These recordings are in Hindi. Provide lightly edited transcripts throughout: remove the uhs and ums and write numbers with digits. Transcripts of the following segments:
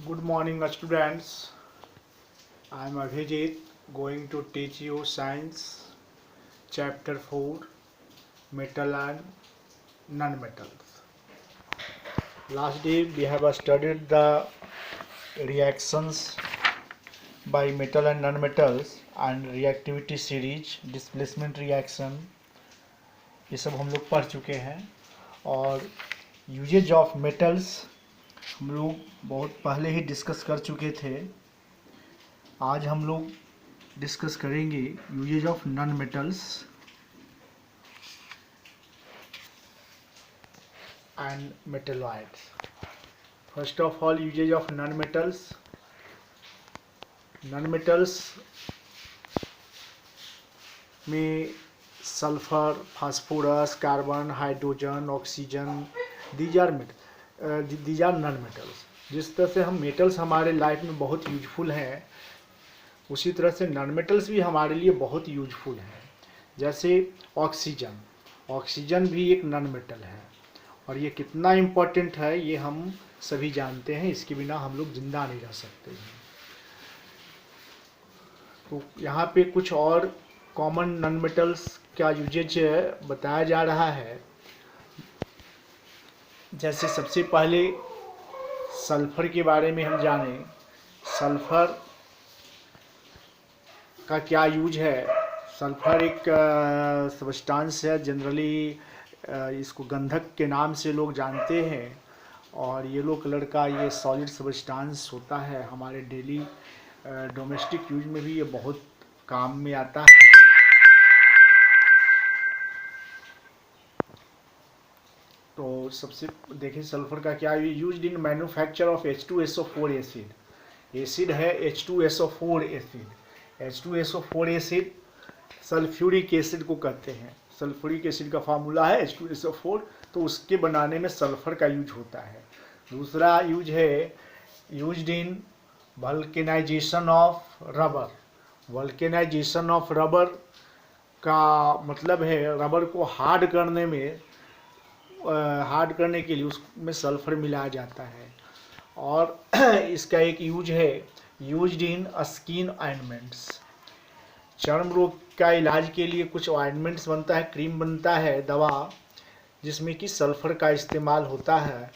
Good morning, students. I am Abhijit, going to teach you Science, Chapter 4, Metal and Non-Metals. Last day we have studied the reactions by metal and non-metals and reactivity series, displacement reaction, ये सब हम लोग पढ़ चुके हैं। और यूजेज ऑफ मेटल्स हम लोग बहुत पहले ही डिस्कस कर चुके थे। आज हम लोग डिस्कस करेंगे uses of non metals and metalloids. First of all, uses of non metals. Non metals में sulphur, phosphorus, carbon, hydrogen, oxygen, these are non metals. जिस तरह से हम मेटल्स हमारे लाइफ में बहुत यूजफुल हैं, उसी तरह से नॉन मेटल्स भी हमारे लिए बहुत यूजफुल हैं। जैसे ऑक्सीजन भी एक नॉन मेटल है, और ये कितना इम्पोर्टेंट है ये हम सभी जानते हैं। इसके बिना हम लोग जिंदा नहीं रह सकते हैं। तो यहाँ पे कुछ और कॉमन नॉन मेटल्स का यूजेज बताया जा रहा है। जैसे सबसे पहले सल्फर के बारे में हम जाने। सल्फर का क्या यूज है? सल्फर एक सब्सटेंस है, जनरली इसको गंधक के नाम से लोग जानते हैं, और येलो कलर का ये सॉलिड सब्सटेंस होता है। हमारे डेली डोमेस्टिक यूज में भी ये बहुत काम में आता है। तो सबसे देखिए सल्फर का क्या use in manufacture of H2SO4 acid. Acid है H2SO4 acid. H2SO4 acid sulphuric acid को कहते हैं। सल्फ्यूरिक एसिड का फार्मूला है H2SO4, तो उसके बनाने में सल्फर का यूज होता है। दूसरा यूज है used in vulcanization of rubber. Vulcanization of rubber का मतलब है रबर को हार्ड करने के लिए उसमें सल्फर मिलाया जाता है। और इसका एक यूज है यूज्ड इन स्किन ऑइंटमेंट्स। चर्म रोग का इलाज के लिए कुछ ऑइंटमेंट्स बनता है, क्रीम बनता है, दवा, जिसमें कि सल्फर का इस्तेमाल होता है।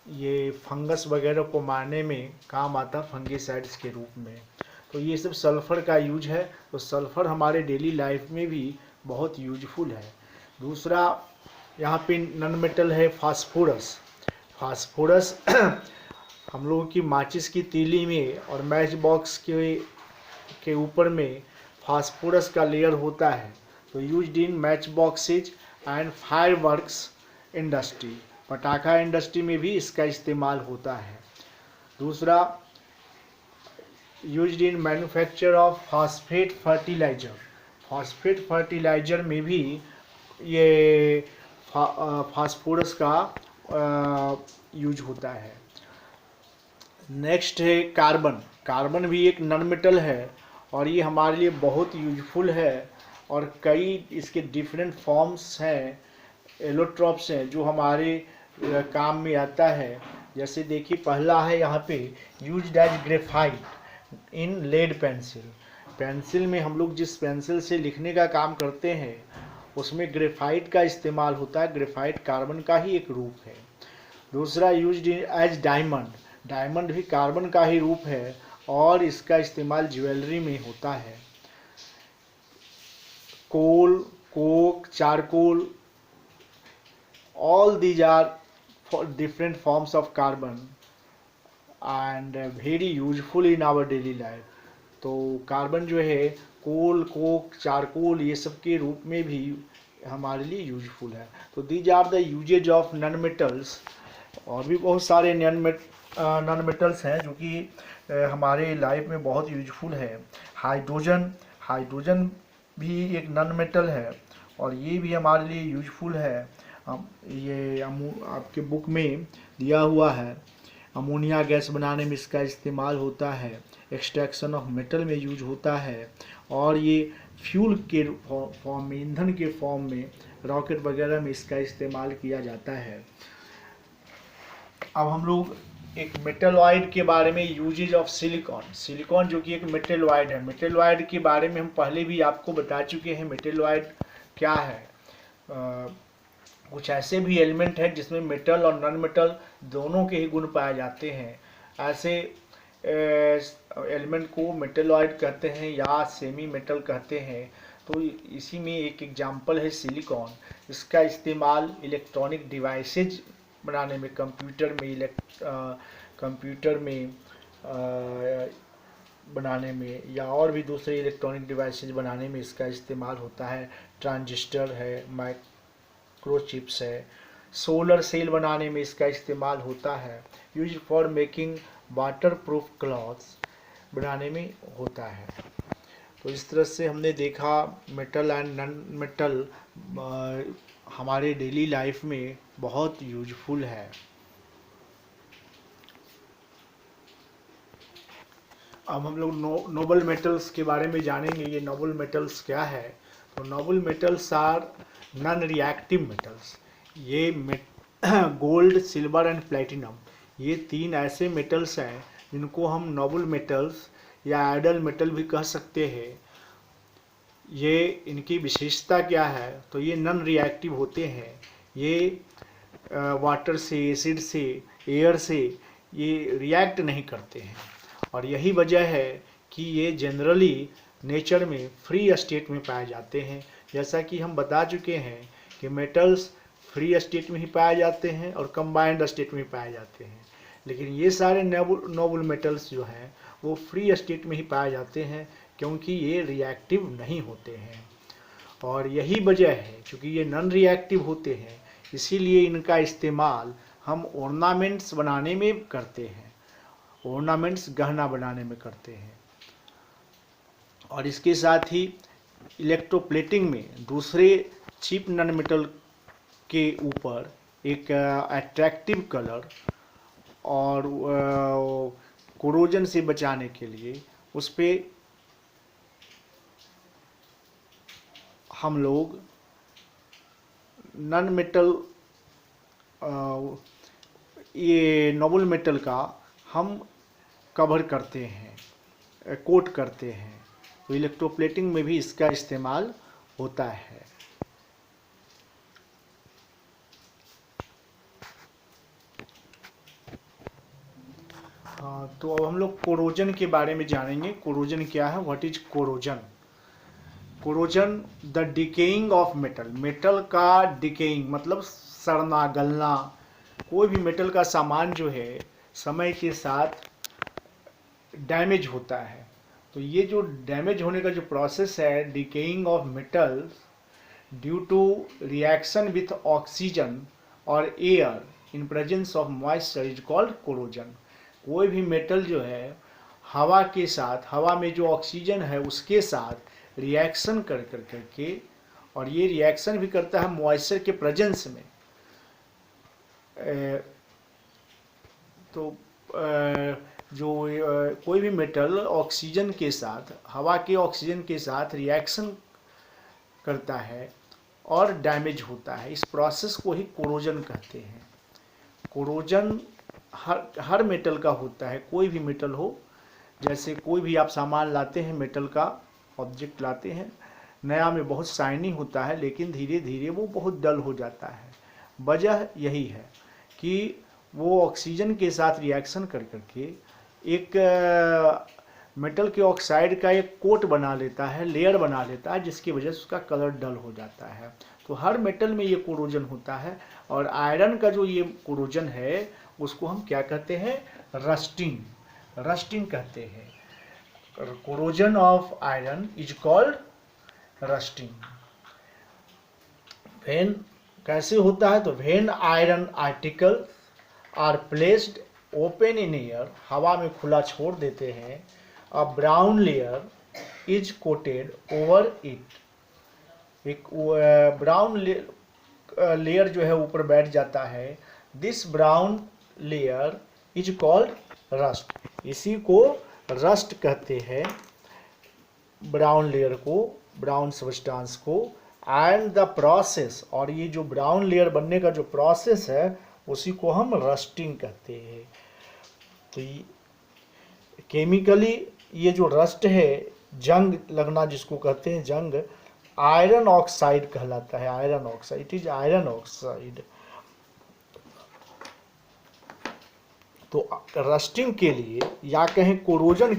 ये फंगस वगैरह को मारने में काम आता है, फंगिसाइड्स के रूप में। तो ये सब सल्फर का यूज है। तो सल्फर हमारे डेली लाइफ में भी बहुत यूजफुल है। दूसरा यहाँ पे नॉन मेटल है फास्फोरस। फास्फोरस हम लोगों की माचिस की तीली में और मैच बॉक्स के ऊपर में फास्फोरस का लेयर होता है। तो used in match boxes and fireworks industry. पटाखा इंडस्ट्री में भी इसका इस्तेमाल होता है। दूसरा used in manufacture of phosphate fertilizer. Phosphate fertilizer में भी ये फास्फोरस का यूज होता है। नेक्स्ट है कार्बन। कार्बन भी एक नॉन मेटल है, और ये हमारे लिए बहुत यूजफुल है। और कई इसके डिफरेंट फॉर्म्स हैं, एलोट्रॉप्स हैं, जो हमारे काम में आता है। जैसे देखिए पहला है यहाँ पे यूज्ड एज ग्रेफाइट इन लेड पेंसिल। पेंसिल में हम लोग जिस पेंसिल से लिखने का काम करते हैं उसमें ग्रेफाइट का इस्तेमाल होता है। ग्रेफाइट कार्बन का ही एक रूप है। दूसरा यूज्ड एज डायमंड। डायमंड भी कार्बन का ही रूप है, और इसका इस्तेमाल ज्वेलरी में होता है। Coal, coke, charcoal, all these are for different forms of carbon and very useful in our daily life. तो कार्बन जो है कोल, कोक, चारकोल ये सब के रूप में भी हमारे लिए यूजफुल है। तो these are the uses of non metals. और भी बहुत सारे नॉन मेटल्स हैं जो कि हमारे लाइफ में बहुत यूजफुल है। हाइड्रोजन। हाइड्रोजन भी एक नॉन मेटल है, और ये भी हमारे लिए यूजफुल है। ये आपके बुक में दिया हुआ है। अमोनिया गैस बनाने में इसका इस्तेमाल होता है। एक्सट्रैक्शन ऑफ मेटल में यूज होता है, और ये फ्यूल के फॉर्म में, ईंधन के फॉर्म में, रॉकेट वगैरह में इसका इस्तेमाल किया जाता है। अब हम लोग एक मेटलॉइड के बारे में, यूजेज ऑफ सिलिकॉन। सिलिकॉन जो कि एक मेटलॉइड है, मेटलॉइड के बारे में हम पहले भी आपको बता चुके हैं मेटलॉइड क्या है। कुछ ऐसे भी एलिमेंट हैं जिसमें मेटल और नॉन मेटल दोनों के ही गुण पाए जाते हैं। ऐसे एलिमेंट को मेटलॉइड कहते हैं या सेमी मेटल कहते हैं। तो इसी में एक एग्जांपल है सिलिकॉन। इसका इस्तेमाल इलेक्ट्रॉनिक डिवाइसेज बनाने में, कंप्यूटर में बनाने में या और भी दूसरे इलेक्ट्रॉनिक डिवाइसेज बनाने में इसका इस्तेमाल होता है। ट्रांजिस्टर है, माइक्रोचिप्स है, सोलर सेल बनाने में इसका इस्तेमाल होता है। Use for making water proof clothes बनाने में होता है। तो इस तरह से हमने देखा मेटल एंड नॉन मेटल हमारे डेली लाइफ में बहुत यूजफुल है। अब हम लोग नोबल मेटल्स के बारे में जानेंगे। ये नोबल मेटल्स क्या है? तो noble metals are non reactive metals. ये गोल्ड, सिल्वर एंड प्लेटिनम, ये तीन ऐसे मेटल्स हैं जिनको हम नोबल मेटल्स या आइडल मेटल भी कह सकते हैं। ये इनकी विशेषता क्या है? तो ये नॉन रिएक्टिव होते हैं। ये वाटर से, एसिड से, एयर से ये रिएक्ट नहीं करते हैं। और यही वजह है कि ये जनरली नेचर में फ्री स्टेट में पाए जाते हैं। जैसा कि हम बता चुके हैं कि मेटल्स फ्री स्टेट में ही पाए जाते हैं और कंबाइंड स्टेट में पाए जाते हैं, लेकिन ये सारे नोबल मेटल्स जो हैं वो फ्री स्टेट में ही पाए जाते हैं, क्योंकि ये रिएक्टिव नहीं होते हैं। और यही वजह है, क्योंकि ये नॉन रिएक्टिव होते हैं, इसीलिए इनका इस्तेमाल हम ऑर्नामेंट्स बनाने में करते हैं, ऑर्नामेंट्स गहना बनाने में करते हैं। और इसके साथ ही इलेक्ट्रोप्लेटिंग में दूसरे चीप नॉन मेटल के ऊपर एक अट्रैक्टिव कलर और कोरोजन से बचाने के लिए उस पर हम लोग नॉन मेटल ये नोबल मेटल का हम कवर करते हैं, कोट करते हैं। तो इलेक्ट्रोप्लेटिंग में भी इसका इस्तेमाल होता है। हाँ, तो अब हम लोग कोरोजन के बारे में जानेंगे। कोरोजन क्या है? What is corrosion? Corrosion the decaying of metal. Metal का डिकेइंग मतलब सड़ना, गलना। कोई भी मेटल का सामान जो है समय के साथ डैमेज होता है। तो ये जो डैमेज होने का जो प्रोसेस है, decaying of metals due to reaction with oxygen और air in presence of moisture is called corrosion. कोई भी मेटल जो है हवा के साथ, हवा में जो ऑक्सीजन है उसके साथ रिएक्शन कर करके, और ये रिएक्शन भी करता है मॉइस्चर के प्रेजेंस में। तो जो कोई भी मेटल ऑक्सीजन के साथ, हवा के ऑक्सीजन के साथ रिएक्शन करता है और डैमेज होता है, इस प्रोसेस को ही कोरोजन कहते हैं। कोरोजन हर मेटल का होता है, कोई भी मेटल हो। जैसे कोई भी आप सामान लाते हैं, मेटल का ऑब्जेक्ट लाते हैं, नया में बहुत शाइनी होता है, लेकिन धीरे धीरे वो बहुत डल हो जाता है। वजह यही है कि वो ऑक्सीजन के साथ रिएक्शन कर करके एक मेटल के ऑक्साइड का एक कोट बना लेता है, लेयर बना लेता है, जिसकी वजह से उसका कलर डल हो जाता है। तो हर मेटल में ये कोरोजन होता है। और आयरन का जो ये कोरोजन है उसको हम क्या कहते हैं? रस्टिंग, रस्टिंग कहते हैं। Corrosion of iron is called rusting. When कैसे होता है? तो when iron article are placed open in air, हवा में खुला छोड़ देते हैं, a brown layer is coated over it. एक ब्राउन लेयर जो है ऊपर बैठ जाता है। This brown layer is called rust. इसी को रस्ट कहते हैं, ब्राउन लेयर को, ब्राउन सब्सटेंस को। एंड द प्रोसेस, और ये जो ब्राउन लेयर बनने का जो प्रोसेस है उसी को हम रस्टिंग कहते हैं। तो केमिकली ये जो रस्ट है, जंग लगना जिसको कहते हैं, जंग आयरन ऑक्साइड कहलाता है। Iron oxide, it is iron oxide. तो रस्टिंग के लिए या कहें कोरोजन